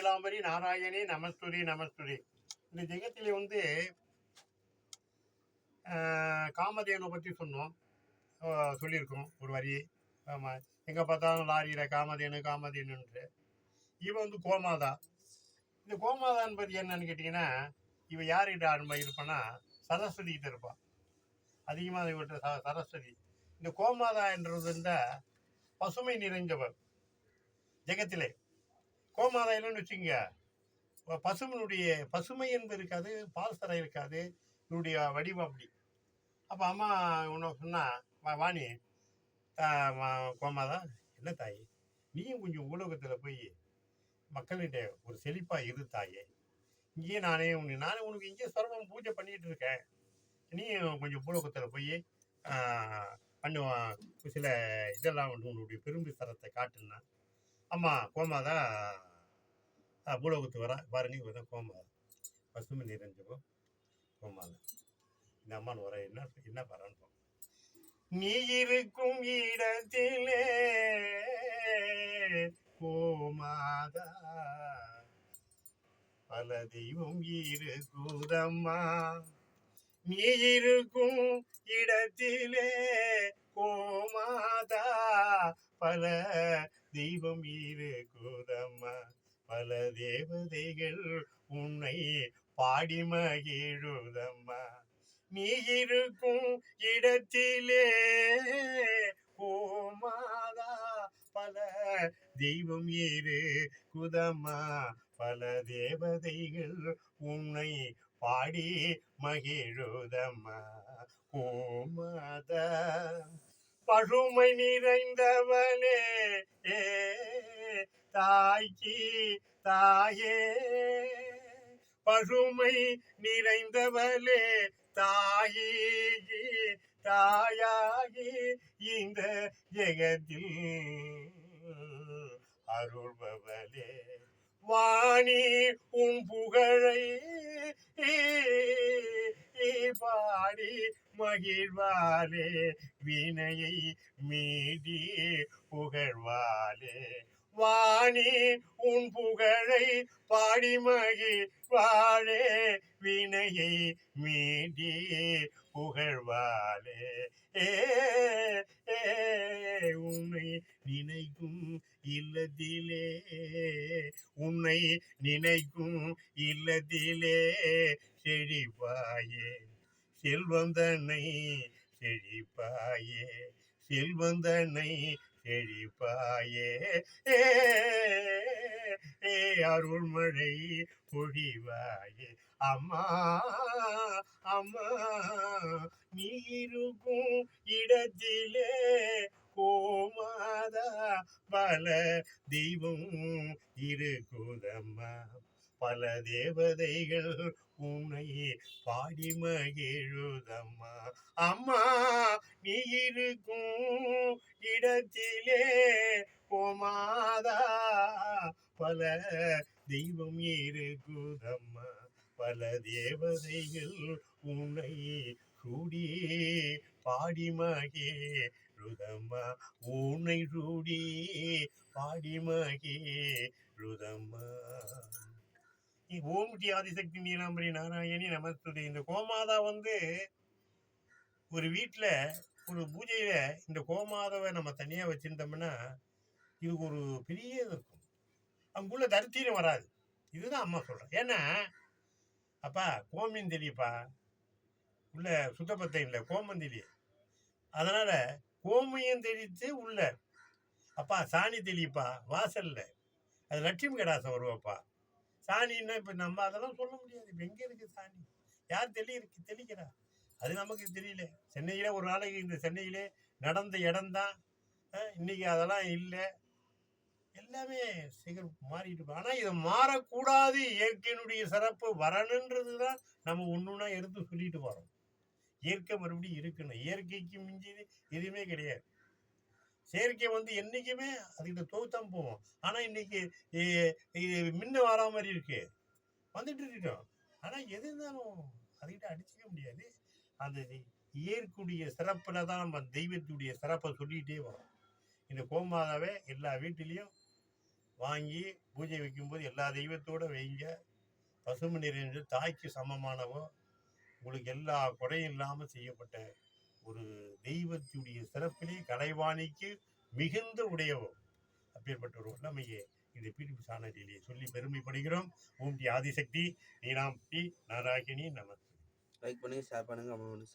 நீலாம்பரி நாராயணி நமஸ்துதி நமஸ்துதி. இந்த ஜெகத்திலே வந்து காமதேவனை பற்றி சொன்னோம், சொல்லியிருக்கோம் ஒரு வரி. ஆமாம், எங்கே பார்த்தாலும் லாரியில் காமதேனு காமதேனுன்ற. இவன் வந்து கோமாதா. இந்த கோமாதா என்பது என்னன்னு கேட்டிங்கன்னா, இவன் யார்கிட்ட அன்பா இருப்பான்னா சரஸ்வதி கிட்ட இருப்பான். அதிகமாக இவர்கிட்ட சரஸ்வதி. இந்த கோமாதா என்றது இந்த பசுமை நிறைந்தவர் ஜெகத்திலே. கோமாதா இல்லைன்னு வச்சுங்க, பசுமை என்பது இருக்காது, பால் சரம் இருக்காது, இவருடைய வடிவம் அப்படி. அப்போ அம்மா உன்ன சொன்னா, வாணி கோமாதா, என்ன தாயே, நீயும் கொஞ்சம் உலகத்தில் போய் மக்கள்கிட்ட ஒரு செழிப்பாக இரு தாயே. இங்கேயே நானே உனக்கு இங்கேயே சர்வம் பூஜை பண்ணிகிட்டு இருக்கேன், நீயும் கொஞ்சம் பூலோகத்தில் போய் பண்ணுவான், சில இதெல்லாம் வந்து உன்னுடைய பெரும்பு சரத்தை காட்டுன்னா. அம்மா கோமாதா பூலோகத்துக்கு வரா பாருங்க, இவர் தான் கோமாதா, பசுமை நிறைஞ்சவோ கோமாதா. இந்த அம்மான்னு வர என்ன பரான்னு. நீ இருக்கும் இடத்திலே கோமாதா பல தெய்வம் இருக்குதம்மா. நீ இருக்கும் இடத்திலே கோமாதா பல தெய்வம் இருக்குதம்மா. பல தேவதைகள் உன்னை பாடி மகிழுதம்மா. நீ இருக்கும் இடத்திலே கோமாதா பல தெய்வம் இருக்குதம்மா. பல தேவதைகள் உன்னை பாடி மகிழுதம்மா. கோமாதா பசுமை நிறைந்தவனே தாய்க்கு தாயே, பசுமை நிறைந்தவளே தாயி தாயாகி இந்த ஜெகத்தில் அருள்பவளே. வாணி உன் புகழை பாடி மகிழ்வாளே, வினையை மீடி புகழ்வாளே. வாணி உன் புகழை பாடி மகிழ்வாளே, வினையை மீடி புகழ்வாளே. உன்னை நினைக்கும் இல்லத்திலே, உன்னை நினைக்கும் இல்லத்திலே செழிப்பாயே, செல்வந்தனை செழிப்பாயே, செல்வந்தனை செழிப்பாயே. அருள்மழை பொழிவாயே அம்மா. அம்மா நீ இருக்கும் இடத்திலே கோமாதா பல தெய்வம் இருக்குதம்மா. பல தேவதைகள் உன்னை பாடி மகிழுதம்மா. அம்மா நீ இருக்கும் இடத்திலே கோமாதா பல தெய்வம் இருக்குதம்மா. பல தேவதைகள் உன்னை சூடி பாடி மகிழுதம்மா. உன்னை சூடி பாடி மகிழுதம்மா. ஓம் ஸ்ரீ ஆதிசக்தி நீலாம்பரி நாராயணி நமஸ்துதி. இந்த கோமாதா வந்து ஒரு வீட்டில் ஒரு பூஜையில இந்த கோமாதாவை நம்ம தனியா வச்சிருந்தோம்னா இதுக்கு ஒரு பெரிய இது இருக்கும், அங்குள்ள தரித்திரம் வராது. இதுதான் அம்மா சொல்றேன். ஏன்னா அப்பா கோமியம் தெரியப்பா, உள்ள சுத்தப்பத்தை இல்லை, கோமம் தெரியும். அதனால கோமியம் தெளித்து உள்ள அப்பா சாணி தெளிப்பா வாசல்ல, அது லட்சுமி கடாசம் வருவாப்பா. சாணின்னா இப்போ நம்ம அதெல்லாம் சொல்ல முடியாது. இப்போ எங்கே இருக்குது சாணி, யார் தெளிக்கிறா, அது நமக்கு தெரியல. சென்னையில் ஒரு நாளைக்கு இந்த சென்னையிலே நடந்த இடம்தான், இன்னைக்கு அதெல்லாம் இல்லை, எல்லாமே சீக்கிரம் மாறிட்டு இருக்கும். ஆனால் இதை மாறக்கூடாது, இயற்கையினுடைய சிறப்பு வரணுன்றது தான் நம்ம ஒன்றுனா எடுத்து சொல்லிட்டு வரோம். இயற்கை மறுபடியும் இருக்கணும், இயற்கைக்கு மிஞ்சிது எதுவுமே கிடையாது. செயற்கை வந்து என்றைக்குமே அதுக்கிட்ட தோத்தான் போவோம். ஆனால் இன்னைக்கு முன்ன வரா மாதிரி இருக்கு, வந்துட்டு இருக்கோம். ஆனால் எது இருந்தாலும் அதுக்கிட்ட அடிச்சுக்க முடியாது. அந்த இயற்கையுடைய சிறப்பில் தான் நம்ம தெய்வத்துடைய சிறப்பை சொல்லிகிட்டே வரோம். இந்த கோமாதாவே எல்லா வீட்டிலையும் வாங்கி பூஜை வைக்கும்போது எல்லா தெய்வத்தோட வைங்க. பசுமை நிறைந்த தாய்க்கு சமமானவோ, உங்களுக்கு எல்லா குறையும் இல்லாமல் செய்யப்பட்ட ஒரு தெய்வத்துடைய சிறப்பிலே கலைவாணிக்கு மிகுந்த உடையவோ. அப்பேற்பட்ட ஒரு வல்லமையை இந்த பிடிப்பு சாணத்திலே சொல்லி பெருமைப்படுகிறோம். ஓம் டி ஆதிசக்தி நீனாம்பி நாராயணி நமஸ்தே. லைக் பண்ணுங்க, ஷேர் பண்ணுங்க, கமெண்ட் பண்ணுங்க.